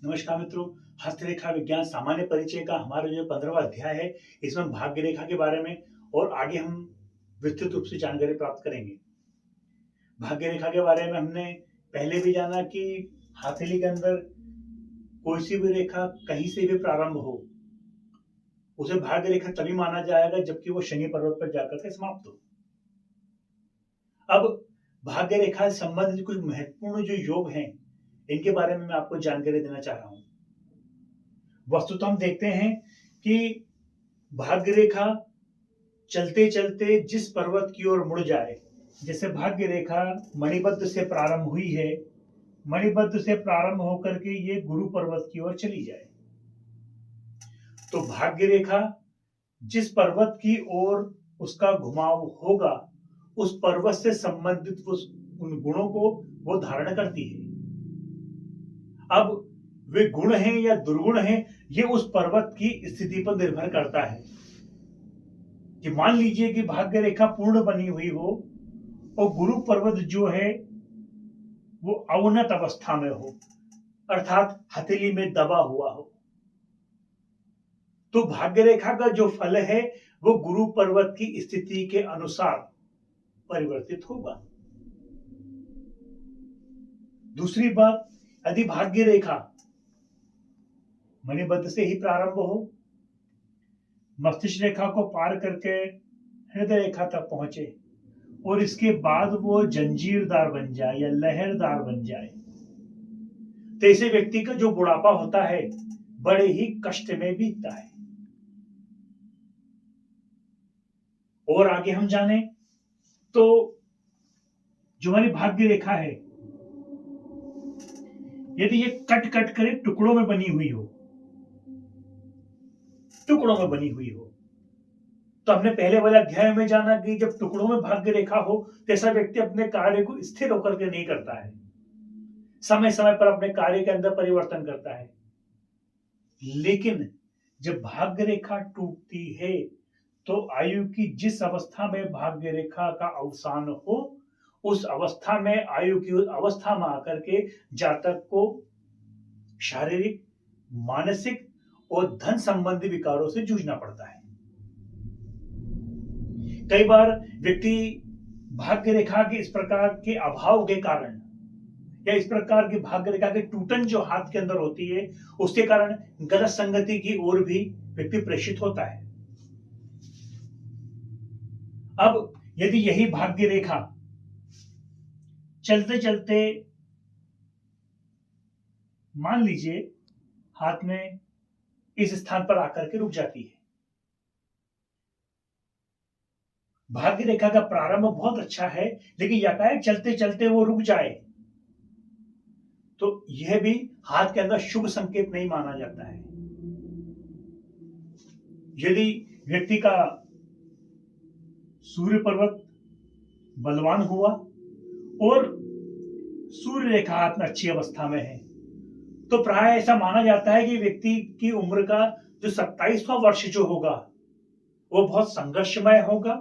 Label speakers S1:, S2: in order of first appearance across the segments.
S1: नमस्कार मित्रों। हस्तरेखा विज्ञान सामान्य परिचय का हमारा जो 15वां अध्याय है, इसमें हम भाग्य रेखा के बारे में और आगे हम विस्तृत रूप से जानकारी प्राप्त करेंगे। भाग्य रेखा के बारे में हमने पहले भी जाना कि हथेली के अंदर कोई सी भी रेखा कहीं से भी प्रारंभ हो, उसे भाग्य रेखा तभी माना जाएगा जबकि वो शनि पर्वत पर जाकर के समाप्त हो। अब भाग्य रेखा से संबंधित कुछ महत्वपूर्ण जो योग हैं, इनके बारे में मैं आपको जानकारी देना चाह रहा हूँ। वस्तुतः हम देखते हैं कि भाग्य रेखा चलते चलते जिस पर्वत की ओर मुड़ जाए, जैसे भाग्य रेखा मणिबद्ध से प्रारंभ हुई है, मणिबद्ध से प्रारंभ होकर के ये गुरु पर्वत की ओर चली जाए, तो भाग्य रेखा जिस पर्वत की ओर उसका घुमाव होगा, उस पर्वत से संबंधित उन गुणों को वो धारण करती है। अब वे गुण हैं या दुर्गुण हैं, ये उस पर्वत की स्थिति पर निर्भर करता है। कि मान लीजिए कि भाग्य रेखा पूर्ण बनी हुई हो और गुरु पर्वत जो है वो अवनत अवस्था में हो, अर्थात हथेली में दबा हुआ हो, तो भाग्य रेखा का जो फल है वो गुरु पर्वत की स्थिति के अनुसार परिवर्तित होगा। दूसरी बात, यदि भाग्य रेखा मणिबद्ध से ही प्रारंभ हो, मस्तिष्क रेखा को पार करके हृदय रेखा तक पहुंचे और इसके बाद वो जंजीरदार बन जाए या लहरदार बन जाए, तो ऐसे व्यक्ति का जो बुढ़ापा होता है बड़े ही कष्ट में बीतता है। और आगे हम जाने तो जो हमारी भाग्य रेखा है, यदि ये कट कट कर टुकड़ों में बनी हुई हो, टुकड़ों में बनी हुई हो, तो हमने पहले वाले अध्याय में जाना कि जब टुकड़ों में भाग्य रेखा हो, तो ऐसा व्यक्ति अपने कार्य को स्थिर होकर के नहीं करता है, समय समय पर अपने कार्य के अंदर परिवर्तन करता है। लेकिन जब भाग्य रेखा टूटती है, तो आयु की जिस अवस्था में भाग्य रेखा का अवसान हो, उस अवस्था में आयु की अवस्था में आकर के जातक को शारीरिक, मानसिक और धन संबंधी विकारों से जूझना पड़ता है। कई बार व्यक्ति भाग्य रेखा के इस प्रकार के अभाव के कारण या इस प्रकार की भाग्य रेखा की टूटन जो हाथ के अंदर होती है, उसके कारण गलत संगति की ओर भी व्यक्ति प्रेषित होता है। अब यदि यही भाग्य रेखा चलते चलते मान लीजिए हाथ में इस स्थान पर आकर के रुक जाती है, भाग्य रेखा का प्रारंभ बहुत अच्छा है, लेकिन यकाएक चलते चलते वो रुक जाए, तो यह भी हाथ के अंदर शुभ संकेत नहीं माना जाता है। यदि व्यक्ति का सूर्य पर्वत बलवान हुआ और सूर्य रेखा हाथ में अच्छी अवस्था में है, तो प्राय ऐसा माना जाता है कि व्यक्ति की उम्र का जो 27वां वर्ष जो होगा वो बहुत संघर्षमय होगा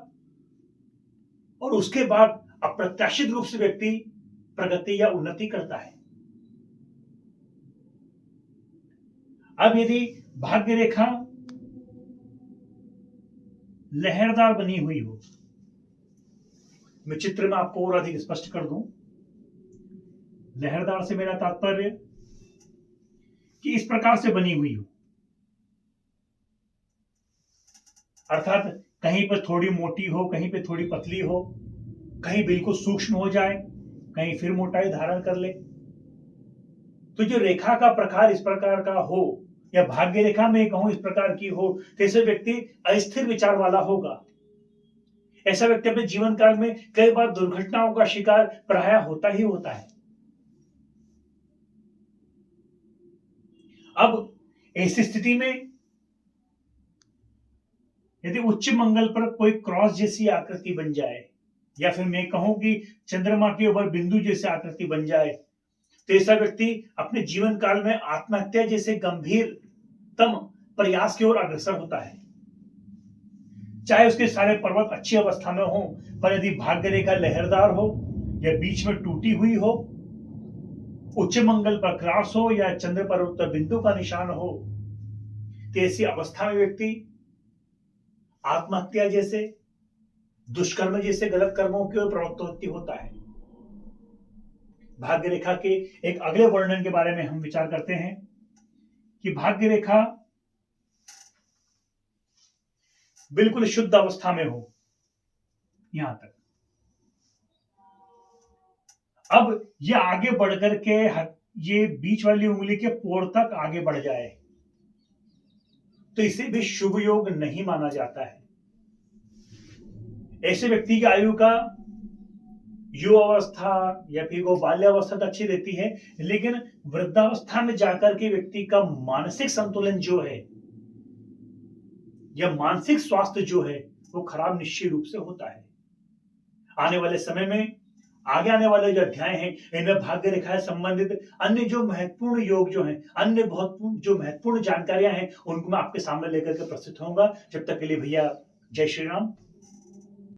S1: और उसके बाद अप्रत्याशित रूप से व्यक्ति प्रगति या उन्नति करता है। अब यदि भाग्य रेखा लहरदार बनी हुई हो, मैं चित्र में आपको और अधिक स्पष्ट कर दूं। लहरदार से मेरा तात्पर्य कि इस प्रकार से बनी हुई हो, अर्थात कहीं पर थोड़ी मोटी हो, कहीं पे थोड़ी पतली हो, कहीं बिल्कुल सूक्ष्म हो जाए, कहीं फिर मोटाई धारण कर ले, तो जो रेखा का प्रकार इस प्रकार का हो या भाग्य रेखा में कहूं इस प्रकार की हो, तो ऐसे व्यक्ति अस्थिर विचार वाला होगा। ऐसा व्यक्ति अपने जीवन काल में कई बार दुर्घटनाओं का शिकार प्रायः होता ही होता है। अब ऐसी स्थिति में यदि उच्च मंगल पर कोई क्रॉस जैसी आकृति बन जाए, या फिर मैं कहूं कि चंद्रमा के ऊपर बिंदु जैसी आकृति बन जाए, तो ऐसा व्यक्ति अपने जीवन काल में आत्महत्या जैसे गंभीरतम प्रयास की ओर अग्रसर होता है। चाहे उसके सारे पर्वत अच्छी अवस्था में हो, पर यदि भाग्य रेखा लहरदार हो या बीच में टूटी हुई हो, उच्च मंगल पर क्रॉस हो या चंद्र पर उत्तर बिंदु का निशान हो, तो ऐसी अवस्था में व्यक्ति आत्महत्या जैसे, दुष्कर्म जैसे गलत कर्मों की ओर प्रवृत्ति होता है। भाग्य रेखा के एक अगले वर्णन के बारे में हम विचार करते हैं कि भाग्य रेखा बिल्कुल शुद्ध अवस्था में हो, यहां तक। अब ये आगे बढ़कर के ये बीच वाली उंगली के पोर तक आगे बढ़ जाए तो इसे भी शुभ योग नहीं माना जाता है। ऐसे व्यक्ति की आयु का युवावस्था या फिर वो बाल्यावस्था तो अच्छी रहती है, लेकिन वृद्धावस्था में जाकर के व्यक्ति का मानसिक संतुलन जो है या मानसिक स्वास्थ्य जो है वो खराब निश्चित रूप से होता है। आने वाले समय में आगे आने वाले जो अध्याय हैं इनमें भाग्य रेखा से संबंधित अन्य जो महत्वपूर्ण योग जो हैं, अन्य बहुत जो महत्वपूर्ण जानकारियां हैं, उनको मैं आपके सामने लेकर के प्रस्तुत होऊंगा। जब तक के लिए भैया जय श्री राम।